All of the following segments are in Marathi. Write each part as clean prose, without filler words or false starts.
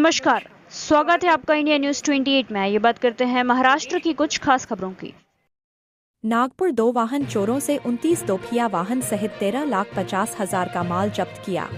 नमस्कार, स्वागत है आपका इंडिया न्यूज 28 में। ये बात करते हैं महाराष्ट्र की कुछ खास खबरों की। नागपुर 2 वाहन चोरों से 29 दोपहिया वाहन सहित 13,50,000 का माल जब्त किया।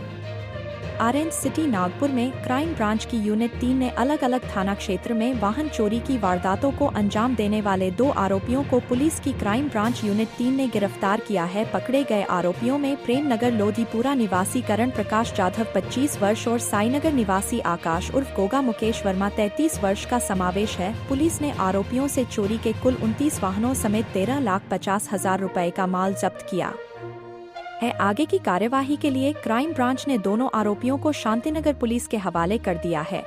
ऑरेंज सिटी नागपुर में क्राइम ब्रांच की यूनिट 3 ने अलग अलग थाना क्षेत्र में वाहन चोरी की वारदातों को अंजाम देने वाले 2 आरोपियों को पुलिस की क्राइम ब्रांच यूनिट 3 ने गिरफ्तार किया है। पकड़े गए आरोपियों में प्रेमनगर लोधीपुरा निवासी करण प्रकाश जाधव 25 वर्ष और साईनगर निवासी आकाश उर्फ गोगा मुकेश वर्मा 33 वर्ष का समावेश है। पुलिस ने आरोपियों से चोरी के कुल 29 वाहनों समेत 13,50,000 रुपए का माल जब्त किया है। आगे की कार्यवाही के लिए क्राइम ब्रांच ने दोनों आरोपियों को शांतिनगर पुलिस के हवाले कर दिया है।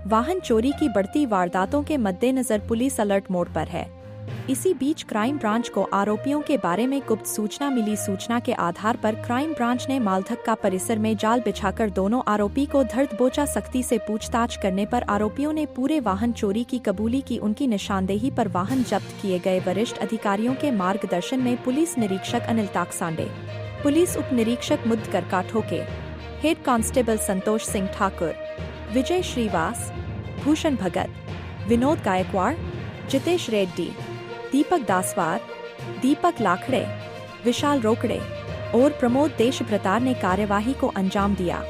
वाहन चोरी की बढ़ती वारदातों के मद्देनजर पुलिस अलर्ट मोड पर है। इसी बीच क्राइम ब्रांच को आरोपियों के बारे में गुप्त सूचना मिली। सूचना के आधार पर क्राइम ब्रांच ने मालधक्का परिसर में जाल बिछाकर दोनों आरोपी को धर दबोचा। सख्ती से पूछताछ करने पर आरोपियों ने पूरे वाहन चोरी की कबूली की। उनकी निशानदेही पर वाहन जब्त किए गए। वरिष्ठ अधिकारियों के मार्गदर्शन में पुलिस निरीक्षक अनिल ताकसांडे, पुलिस उप निरीक्षक मुदकर काठोके, हेड कांस्टेबल संतोष सिंह ठाकुर, विजय श्रीवास, भूषण भगत, विनोद गायकवाड़, जितेश रेड्डी, दीपक दासवार, दीपक लाखड़े, विशाल रोकड़े और प्रमोद देशभ्रतार ने कार्यवाही को अंजाम दिया।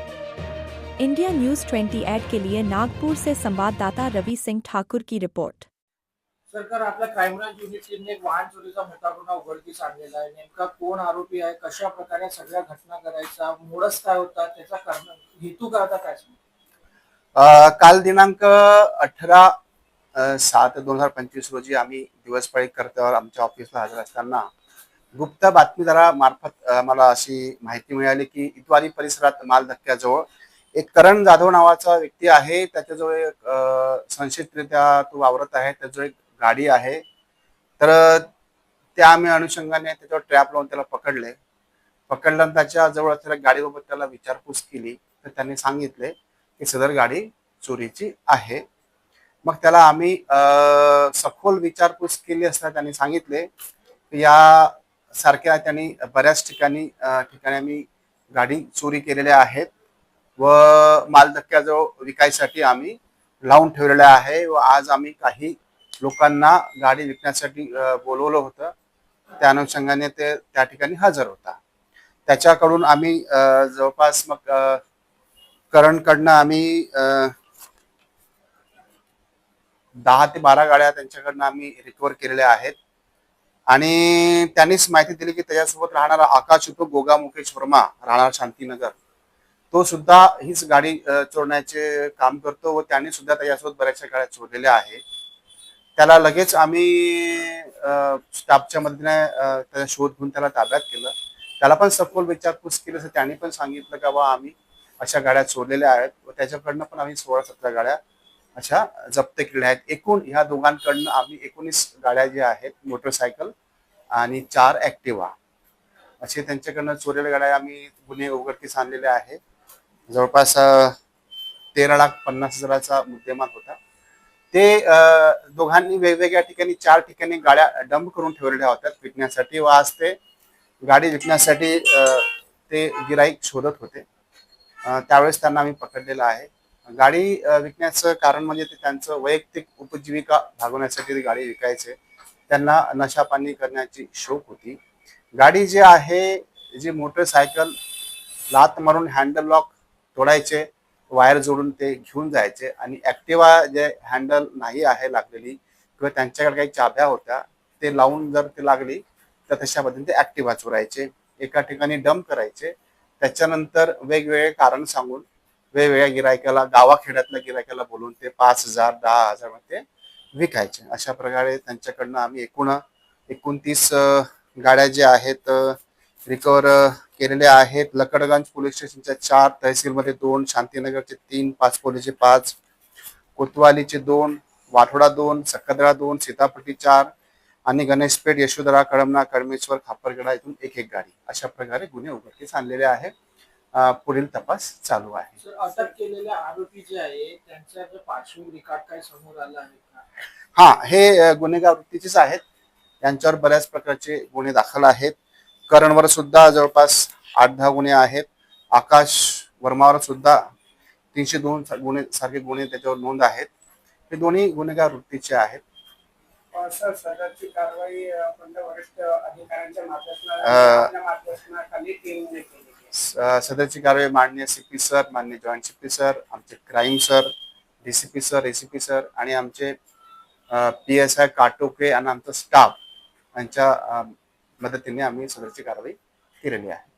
इंडिया न्यूज 28 के लिए नागपुर से संवाददाता रवि सिंह ठाकुर की रिपोर्ट। सरकार आपल्या क्राइम ब्रांच युनिटने एक वाहन चोरीचा मोठा गुन्हा उघडकीस आणलेला आहे। नेमका कोण आरोपी आहे, कशा प्रकारे सगळ्या घटना करायचा, मोडस काय होता, त्याचा कारण हेतू काय होता, काय काल दिनांक 18/7/2025 रोजी आम्ही दिवसपाळी कर्तव्यावर आमच्या ऑफिसला हजर असताना गुप्त बातमीदारामार्फत आम्हाला अशी माहिती मिळाली की इतवारी परिसरात मालधक्क्याजवळ एक करण जाधव नावाचा व्यक्ती आहे। त्याच्याजवळ एक संशयितरित्या तो वावरत आहे। त्याच्याजवळ एक गाडी आहे। तर त्या आम्ही अनुषंगाने त्याच्यावर ट्रॅप लावून त्याला पकडलं त्याच्या जवळ असलेल्या गाडीबाबत त्याला विचारपूस केली तर त्यांनी सांगितले की सदर गाडी चोरीची आहे। मग त्याला आम्ही सखोल विचारपूस केली असता त्यांनी सांगितले की या सारख्या त्यांनी बऱ्याच ठिकाणी आम्ही गाडी चोरी केलेल्या आहेत व मालधक्क्याजवळ विकायसाठी आम्ही लावून ठेवलेल्या आहे व आज आम्ही काही लोकांना गाडी विकण्यासाठी बोलवलं होतं। त्या अनुषंगाने ते त्या ठिकाणी हजर होता। त्याच्याकडून आम्ही जवळपास मग करणकडनं आम्ही 10 ते 12 गाड्या त्यांच्याकडनं आम्ही रिकव्हर केलेल्या आहेत आणि त्यांनीच माहिती दिली की त्याच्यासोबत राहणारा आकाश तो गोगा मुकेश वर्मा राहणार शांतीनगर तो सुद्धा हीच गाडी चोरण्याचे काम करतो व त्यांनी सुद्धा त्याच्यासोबत बऱ्याचशा गाड्या चोरलेल्या आहेत। त्याला लगेच आम्ही स्टाफच्या मदतीने त्याचा शोध घेऊन त्याला ताब्यात केलं। त्याला पण सखोल विचारपूस केली असं त्यांनी पण सांगितलं की बाबा आम्ही अशा गाड्या चोरलेल्या आहेत व त्याच्याकडनं पण आम्ही 16-17 गाड्या अशा जप्त केलेल्या आहेत। एकूण ह्या दोघांकडनं आम्ही 19 गाड्या ज्या आहेत मोटरसायकल आणि 4 ऍक्टिव्हा असे त्यांच्याकडनं चोरलेल्या गाड्या आम्ही गुन्हे उघडकीस आणलेले आहे। जवळपास 13,50,000चा मुद्देमाल होता। ते दोघांनी वेगवेगळ्या ठिकाणी 4 ठिकाणी गाड्या डंप करून ठेवलेल्या होत्या विकण्यासाठी व आज ते गाडी विकण्यासाठी ते गिराईक शोधत होते। त्यावेळेस त्यांना आम्ही पकडलेलं आहे। गाडी विकण्याचं कारण म्हणजे ते त्यांचं वैयक्तिक उपजीविका भागवण्यासाठी ती गाडी विकायचे। त्यांना नशापानी करण्याची शौक होती। गाडी जी आहे जी मोटरसायकल लात मारून हँडल लॉक तोडायचे, वायर जोडून ते घेऊन जायचे आणि ऍक्टिव्हा जे हँडल नाही आहे लागलेली किंवा त्यांच्याकडे काही चाब्या होत्या ते लावून जर ते लागली तर तशा पद्धतीने ते ऍक्टिव्हा चोरायचे, एका ठिकाणी डंप करायचे। त्याच्यानंतर वेगवेगळे कारण सांगून वेगवेगळ्या गिरायकाला गावाखेड्यातल्या गिरायकाला बोलून ते 5,000 10,000 मध्ये विकायचे। अशा प्रकारे त्यांच्याकडनं आम्ही एकूण 29 गाड्या ज्या आहेत रिकव्हर केलेल्या आहेत। लकडगंज पोलीस स्टेशनच्या 4, तहसीलमध्ये 2, शांतीनगरचे 3, पाचपोलीचे 5, कोतवालीचे 2, वाठोडा 2, सकदरा 2, सीतापट्टी 4 आणि गणेशपेठ, यशोधरा, कळमना, कळमेश्वर, खापरगडा इथून एक गाडी अशा प्रकारे गुन्हे उघडकीस आणलेले आहे। पुढील तपास चालू आहे। सर, अटक केलेल्या आरोपी जे आहे त्यांचा पार्श्वभूमी रेकॉर्ड काय समोर आला आहे का? हा, हे गुन्हेगार वृत्तीचेच आहेत। यांच्यावर बऱ्याच प्रकारचे गुन्हे दाखल आहेत। करणवर सुद्धा जवळपास 8-10 गुन्हे आहेत। आकाश वर्मावर सुद्धा 302 गुन्हे सारखे गुन्हे त्याच्यावर नोंद आहेत. हे दोन्ही गुन्हेगार वृत्तीचे आहेत. सर, सदरची कारवाई कोणत्या वरिष्ठ अधिकाऱ्यांच्या मार्गदर्शनाखाली टीमने केली? सदरची कारवाई माननीय CP सर, माननीय जॉईंट CP सर, आमचे crime sir, DCP sir, ACP sir आणि आमचे PSI काटोके आणि आमचा स्टाफ यांच्या मदतीने आम्ही सदरची कारवाई केलेली आहे.